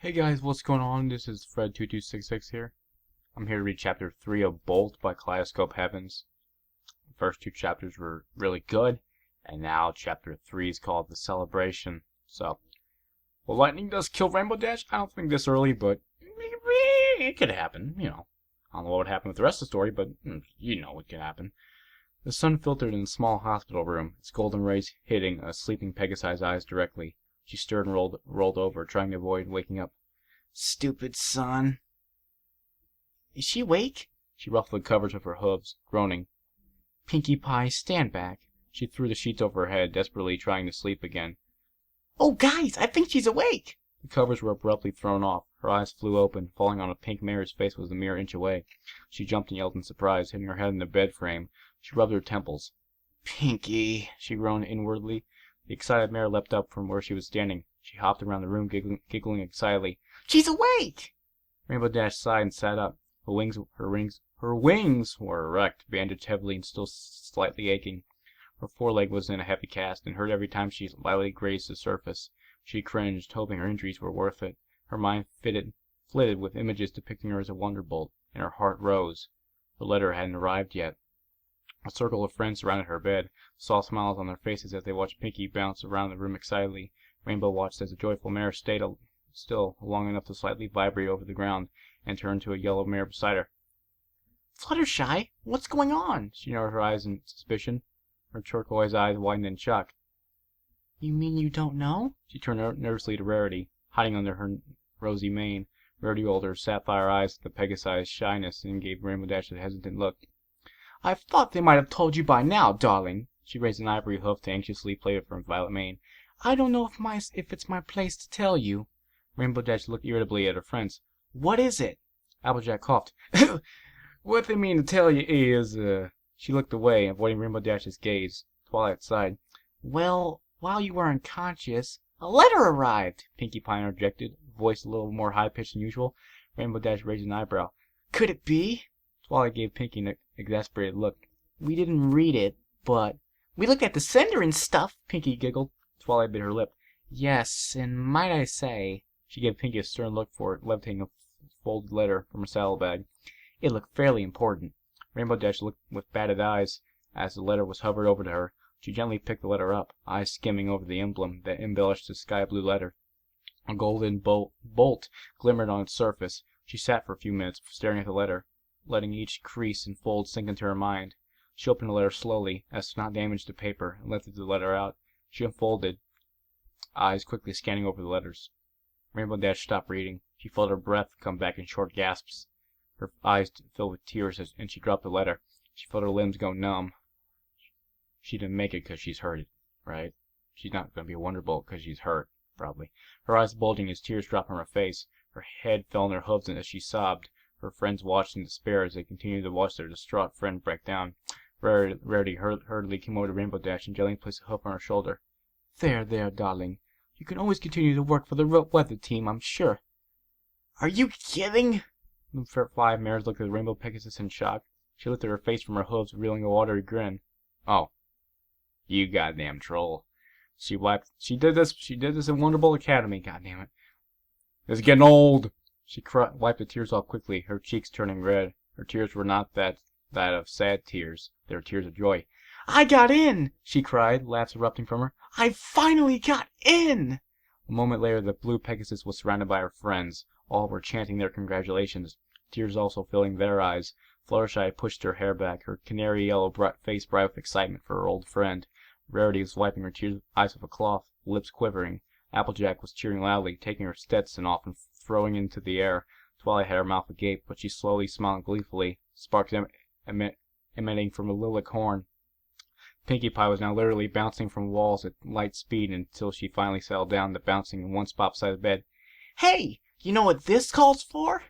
Hey guys, what's going on? This is Fred2266 here. I'm here to read Chapter 3 of Bolt by Kaleidoscope Heavens. The first two chapters were really good, and now Chapter 3 is called The Celebration. So, will lightning does kill Rainbow Dash? I don't think this early, but it could happen, I don't know what would happen with the rest of the story, but you know what could happen. The sun filtered in the small hospital room, its golden rays hitting a sleeping Pegasi's eyes directly. She stirred and rolled over, trying to avoid waking up. Stupid sun. Is she awake? She ruffled the covers of her hooves, groaning. Pinkie Pie, stand back. She threw the sheets over her head, desperately trying to sleep again. Oh, guys, I think she's awake. The covers were abruptly thrown off. Her eyes flew open, falling on a pink mare's face was a mere inch away. She jumped and yelled in surprise, hitting her head in the bed frame. She rubbed her temples. Pinkie, she groaned inwardly. The excited mare leapt up from where she was standing. She hopped around the room, giggling excitedly. She's awake! Rainbow Dash sighed and sat up. Her wings were erect, bandaged heavily and still slightly aching. Her foreleg was in a heavy cast, and hurt every time she lightly grazed the surface. She cringed, hoping her injuries were worth it. Her mind flitted with images depicting her as a wonderbolt, and her heart rose. Her letter hadn't arrived yet. A circle of friends surrounded her bed, saw smiles on their faces as they watched Pinkie bounce around the room excitedly. Rainbow watched as the joyful mare stayed still long enough to slightly vibrate over the ground and turn to a yellow mare beside her. Fluttershy, what's going on? She narrowed her eyes in suspicion. Her turquoise eyes widened in shock. You mean you don't know? She turned nervously to Rarity, hiding under her rosy mane. Rarity rolled her sapphire eyes at the Pegasi's shyness and gave Rainbow Dash a hesitant look. I thought they might have told you by now, darling. She raised an ivory hoof to anxiously play with her violet mane. I don't know if it's my place to tell you. Rainbow Dash looked irritably at her friends. What is it? Applejack coughed. What they mean to tell you is, She looked away, avoiding Rainbow Dash's gaze. Twilight sighed. Well, while you were unconscious, a letter arrived, Pinkie Pie interjected, voice a little more high-pitched than usual. Rainbow Dash raised an eyebrow. Could it be? Twilight gave Pinkie an exasperated look. We didn't read it, but... We looked at the sender and stuff, Pinkie giggled. Twilight bit her lip. Yes, and might I say... She gave Pinkie a stern look for levitating a folded letter from her saddlebag. It looked fairly important. Rainbow Dash looked with batted eyes as the letter was hovered over to her. She gently picked the letter up, eyes skimming over the emblem that embellished the sky-blue letter. A golden bolt glimmered on its surface. She sat for a few minutes, staring at the letter, letting each crease and fold sink into her mind. She opened the letter slowly, as to not damage the paper, and lifted the letter out. She unfolded, eyes quickly scanning over the letters. Rainbow Dash stopped reading. She felt her breath come back in short gasps. Her eyes filled with tears, and she dropped the letter. She felt her limbs go numb. She didn't make it because she's hurt, right? She's not going to be a Wonderbolt because she's hurt, probably. Her eyes bulging as tears dropped from her face. Her head fell on her hooves as she sobbed. Her friends watched in despair as they continued to watch their distraught friend break down. Rarity hurriedly came over to Rainbow Dash and gently placed a hoof on her shoulder. There, darling. You can always continue to work for the weather team, I'm sure. Are you kidding? The 5 mares looked at the Rainbow Pegasus in shock. She lifted her face from her hooves, revealing a watery grin. Oh, you goddamn troll. She did this in Wonderbolt Academy, goddammit. It's getting old. She wiped the tears off quickly, her cheeks turning red. Her tears were not that of sad tears. They were tears of joy. I got in! She cried, laughs erupting from her. I finally got in! A moment later, the blue Pegasus was surrounded by her friends. All were chanting their congratulations, tears also filling their eyes. Fluttershy pushed her hair back, her canary yellow face bright with excitement for her old friend. Rarity was wiping her eyes with a cloth, lips quivering. Applejack was cheering loudly, taking her Stetson off and throwing it into the air. Twilight had her mouth agape, but she slowly smiled gleefully, sparks emanating from a lilac horn. Pinkie Pie was now literally bouncing from walls at light speed until she finally settled down to bouncing in one spot beside the bed. Hey, you know what this calls for?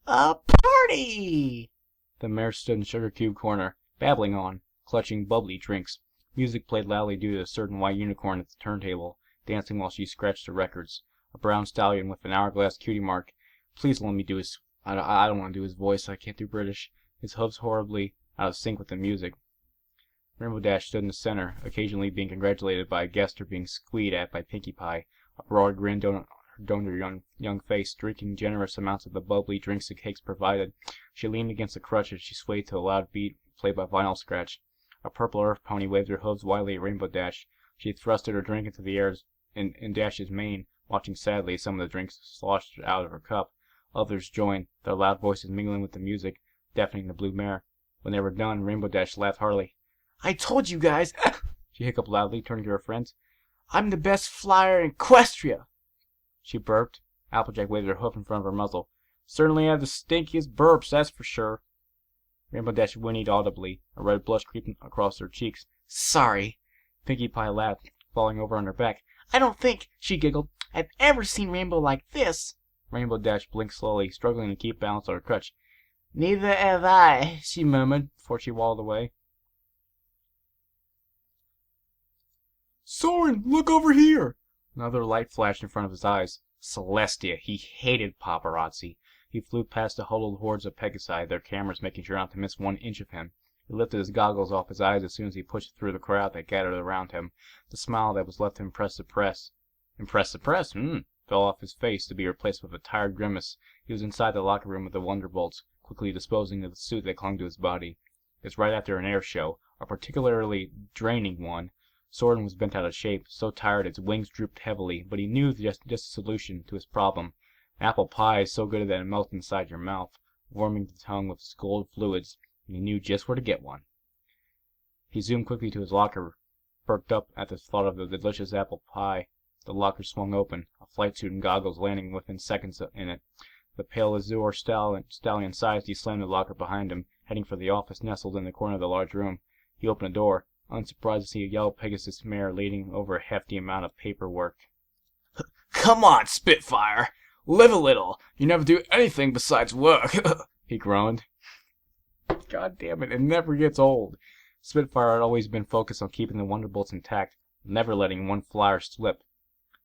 A party! The mare stood in Sugar Cube Corner, babbling on, clutching bubbly drinks. Music played loudly due to a certain white unicorn at the turntable, dancing while she scratched the records. A brown stallion with an hourglass cutie mark. Please let me do his... I don't want to do his voice, I can't do British. His hooves horribly out of sync with the music. Rainbow Dash stood in the center, occasionally being congratulated by a guest or being squeed at by Pinkie Pie. A broad grin Locker domed her young face, drinking generous amounts of the bubbly drinks the cakes provided. She leaned against the crutch as she swayed to a loud beat played by vinyl scratch. A purple earth pony waved her hooves wildly at Rainbow Dash. She thrusted her drink into the air in Dash's mane, watching sadly as some of the drinks sloshed out of her cup. Others joined, their loud voices mingling with the music, deafening the blue mare. When they were done, Rainbow Dash laughed heartily. "I told you guys," she hiccuped loudly, turning to her friends. "I'm the best flyer in Equestria." She burped. Applejack waved her hoof in front of her muzzle. "Certainly have the stinkiest burps, that's for sure." Rainbow Dash whinnied audibly, a red blush creeping across her cheeks. "Sorry." Pinkie Pie laughed, falling over on her back. "I don't think," she giggled, "I've ever seen Rainbow like this." Rainbow Dash blinked slowly, struggling to keep balance on her crutch. "Neither have I," she murmured, before she waddled away. "Soren, look over here!" Another light flashed in front of his eyes. Celestia. He hated paparazzi. He flew past the huddled hordes of Pegasi, their cameras making sure not to miss 1 inch of him. He lifted his goggles off his eyes as soon as he pushed through the crowd that gathered around him. The smile that was left to impress the press fell off his face to be replaced with a tired grimace. He was inside the locker room of the Wonderbolts, quickly disposing of the suit that clung to his body. It was right after an air show, a particularly draining one. Soren was bent out of shape, so tired his wings drooped heavily, but he knew just a solution to his problem. Apple pie is so good that it melts inside your mouth, warming the tongue with its gold fluids, and he knew just where to get one. He zoomed quickly to his locker, perked up at the thought of the delicious apple pie. The locker swung open, a flight suit and goggles landing within seconds in it. The pale azure stallion sized, he slammed the locker behind him, heading for the office nestled in the corner of the large room. He opened a door, unsurprised to see a yellow Pegasus mare leading over a hefty amount of paperwork. "Come on, Spitfire! Live a little! You never do anything besides work!" he groaned. God damn it never gets old. Spitfire had always been focused on keeping the Wonderbolts intact, never letting one flyer slip.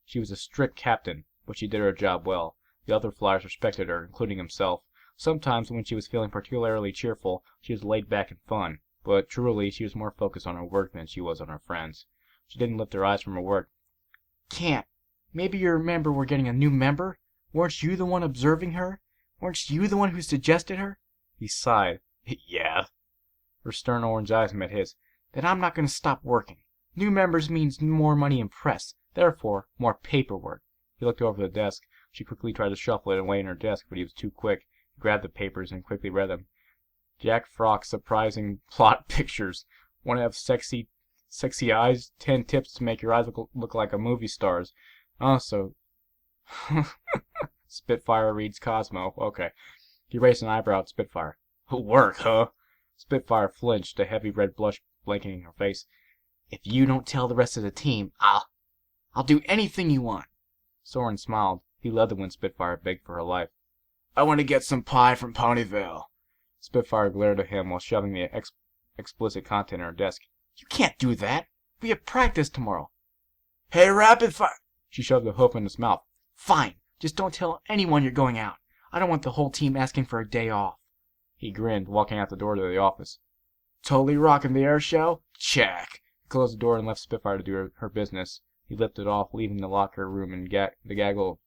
She was a strict captain, but she did her job well. The other flyers respected her, including himself. Sometimes, when she was feeling particularly cheerful, she was laid back and fun, but truly she was more focused on her work than she was on her friends. She didn't lift her eyes from her work. "Camp, maybe you remember we're getting a new member? Weren't you the one observing her? Weren't you the one who suggested her?" He sighed. "Yeah." Her stern orange eyes met his. "Then I'm not going to stop working. New members means more money in press, therefore more paperwork." He looked over the desk. She quickly tried to shuffle it away in her desk, but he was too quick. He grabbed the papers and quickly read them. Jack Frock's surprising plot pictures. Want to have sexy eyes? 10 tips to make your eyes look like a movie star's. Also, Spitfire reads Cosmo. Okay. He raised an eyebrow at Spitfire. "Work, huh?" Spitfire flinched, a heavy red blush blanketing her face. "If you don't tell the rest of the team, I'll do anything you want." Soren smiled. He loved it when Spitfire begged for her life. "I want to get some pie from Ponyville." Spitfire glared at him while shoving the explicit content in her desk. "You can't do that. We have practice tomorrow." "Hey, Rapid Fire!" She shoved the hoof in his mouth. "Fine. Just don't tell anyone you're going out. I don't want the whole team asking for a day off." He grinned, walking out the door to the office. "Totally rocking the air show? Check." He closed the door and left Spitfire to do her business. He lifted off, leaving the locker room and the gaggle of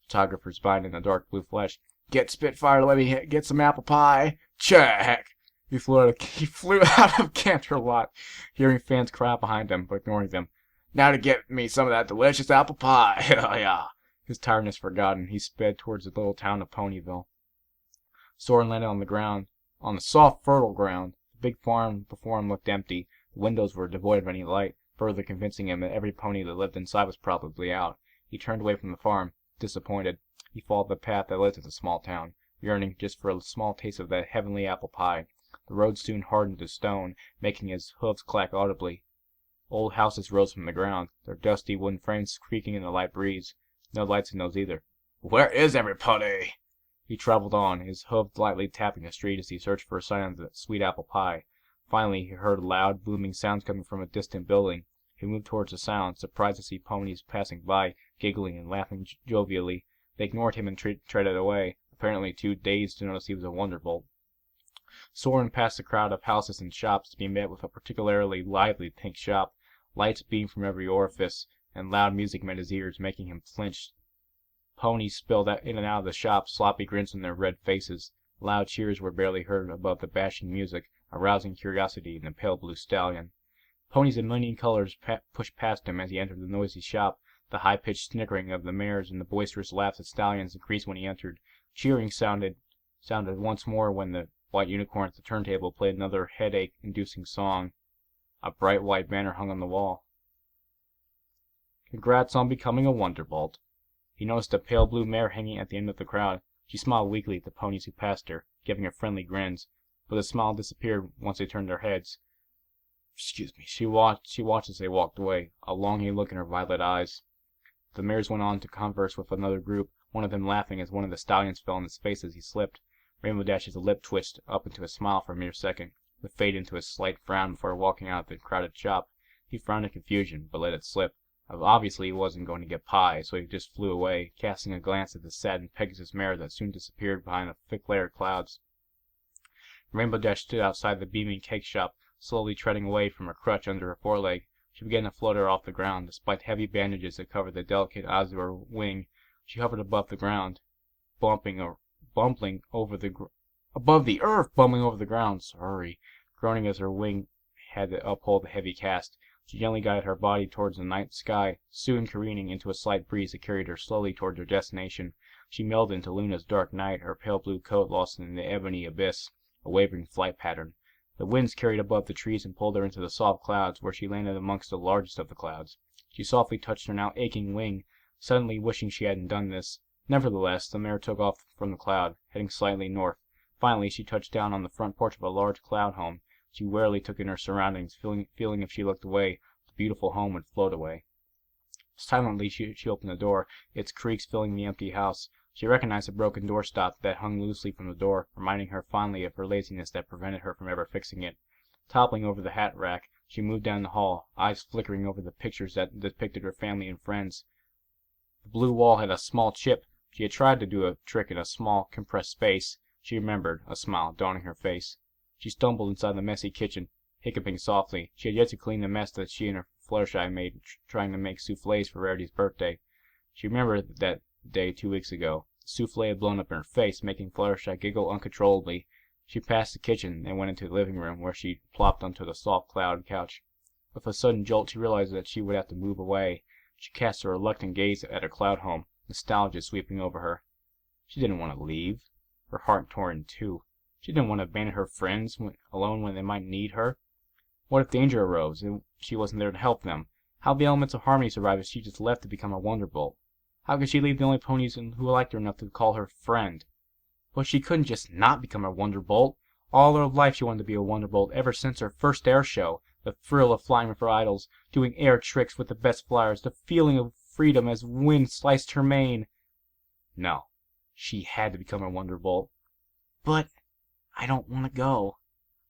photographers behind in the dark blue flesh. "Get Spitfire to let me get some apple pie. Check." He flew out of Canterlot, hearing fans cry out behind him, but ignoring them. "Now to get me some of that delicious apple pie. Hell yeah." His tiredness forgotten, he sped towards the little town of Ponyville. Soren landed on the ground, on the soft, fertile ground. The big farm before him looked empty. The windows were devoid of any light, further convincing him that every pony that lived inside was probably out. He turned away from the farm, disappointed. He followed the path that led to the small town, yearning just for a small taste of that heavenly apple pie. The road soon hardened to stone, making his hoofs clack audibly. Old houses rose from the ground, their dusty wooden frames creaking in the light breeze. No lights in those either. "Where is everybody?" He traveled on, his hoofs lightly tapping the street as he searched for a sign of the sweet apple pie. Finally, he heard loud, booming sounds coming from a distant building. He moved towards the sound, surprised to see ponies passing by, giggling and laughing jovially. They ignored him and treaded away, apparently too dazed to notice he was a Wonderbolt. Soren passed a crowd of houses and shops to be met with a particularly lively pink shop. Lights beamed from every orifice, and loud music met his ears, making him flinch. Ponies spilled in and out of the shop, sloppy grins on their red faces. Loud cheers were barely heard above the bashing music, arousing curiosity in the pale blue stallion. Ponies in many colors pushed past him as he entered the noisy shop. The high-pitched snickering of the mares and the boisterous laughs of stallions increased when he entered. Cheering sounded once more when the white unicorn at the turntable played another headache-inducing song. A bright white banner hung on the wall. Congrats on becoming a Wonderbolt. He noticed a pale blue mare hanging at the end of the crowd. She smiled weakly at the ponies who passed her, giving her friendly grins, but the smile disappeared once they turned their heads. Excuse me. She watched as they walked away, a longing look in her violet eyes. The mares went on to converse with another group, one of them laughing as one of the stallions fell on his face as he slipped. Rainbow Dash's lip twitched up into a smile for a mere second, to fade into a slight frown before walking out of the crowded shop. He frowned in confusion, but let it slip. Obviously he wasn't going to get pie, so he just flew away, casting a glance at the saddened Pegasus mare that soon disappeared behind the thick layer of clouds. Rainbow Dash stood outside the beaming cake shop, slowly treading away from her crutch under her foreleg. She began to flutter off the ground, despite heavy bandages that covered the delicate azure wing. She hovered above the ground, bumping over the ground, groaning as her wing had to uphold the heavy cast. She gently guided her body towards the night sky, soon careening into a slight breeze that carried her slowly towards her destination. She melded into Luna's dark night, her pale blue coat lost in the ebony abyss, a wavering flight pattern. The winds carried above the trees and pulled her into the soft clouds, where she landed amongst the largest of the clouds. She softly touched her now aching wing, suddenly wishing she hadn't done this. Nevertheless, the mare took off from the cloud, heading slightly north. Finally, she touched down on the front porch of a large cloud home. She warily took in her surroundings, feeling if she looked away, the beautiful home would float away. Silently, she opened the door, its creaks filling the empty house. She recognized the broken doorstop that hung loosely from the door, reminding her fondly of her laziness that prevented her from ever fixing it. Toppling over the hat rack, she moved down the hall, eyes flickering over the pictures that depicted her family and friends. The blue wall had a small chip. She had tried to do a trick in a small, compressed space. She remembered, a smile dawning her face. She stumbled inside the messy kitchen, hiccuping softly. She had yet to clean the mess that she and her Fluttershy made trying to make soufflés for Rarity's birthday. She remembered that day 2 weeks ago. The soufflé had blown up in her face, making Fluttershy giggle uncontrollably. She passed the kitchen and went into the living room, where she plopped onto the soft cloud couch. With a sudden jolt, she realized that she would have to move away. She cast a reluctant gaze at her cloud home, nostalgia sweeping over her. She didn't want to leave, her heart torn in two. She didn't want to abandon her friends alone when they might need her. What if danger arose, and she wasn't there to help them? How the elements of harmony survive if she just left to become a Wonderbolt? How could she leave the only ponies who liked her enough to call her friend? But she couldn't just not become a Wonderbolt. All her life she wanted to be a Wonderbolt, ever since her first air show. The thrill of flying with her idols, doing air tricks with the best flyers, the feeling of freedom as wind sliced her mane. No, she had to become a Wonderbolt. But I don't want to go.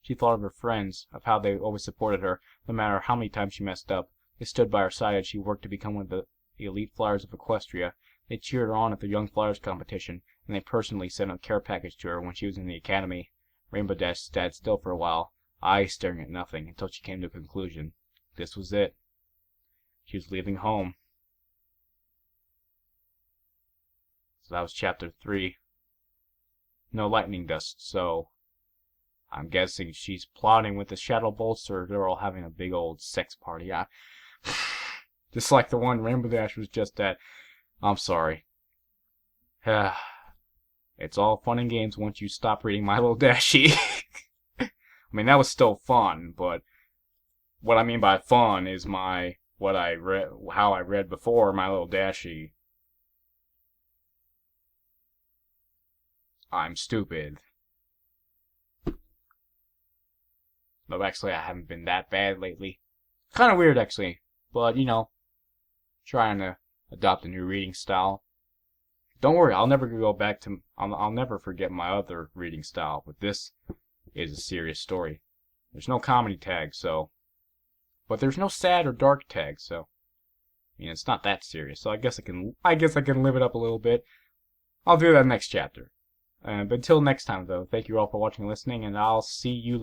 She thought of her friends, of how they always supported her, no matter how many times she messed up. They stood by her side as she worked to become one of the elite flyers of Equestria. They cheered her on at the Young Flyers competition, and they personally sent a care package to her when she was in the academy. Rainbow Dash sat still for a while, eyes staring at nothing, until she came to a conclusion. This was it. She was leaving home. So that was chapter 3. No lightning dust, so I'm guessing she's plotting with the Shadow Bolts, or they're all having a big old sex party. Just like the one Rainbow Dash was just at. I'm sorry. It's all fun and games once you stop reading My Little Dashie. I mean, that was still fun, but what I mean by fun is how I read before My Little Dashie. I'm stupid. Though actually I haven't been that bad lately. Kind of weird actually, but you know, trying to adopt a new reading style. Don't worry, I'll never forget my other reading style, but this is a serious story. There's no comedy tag, but there's no sad or dark tag, so I mean, it's not that serious. So I guess I can live it up a little bit. I'll do that next chapter. But until next time, though, thank you all for watching and listening, and I'll see you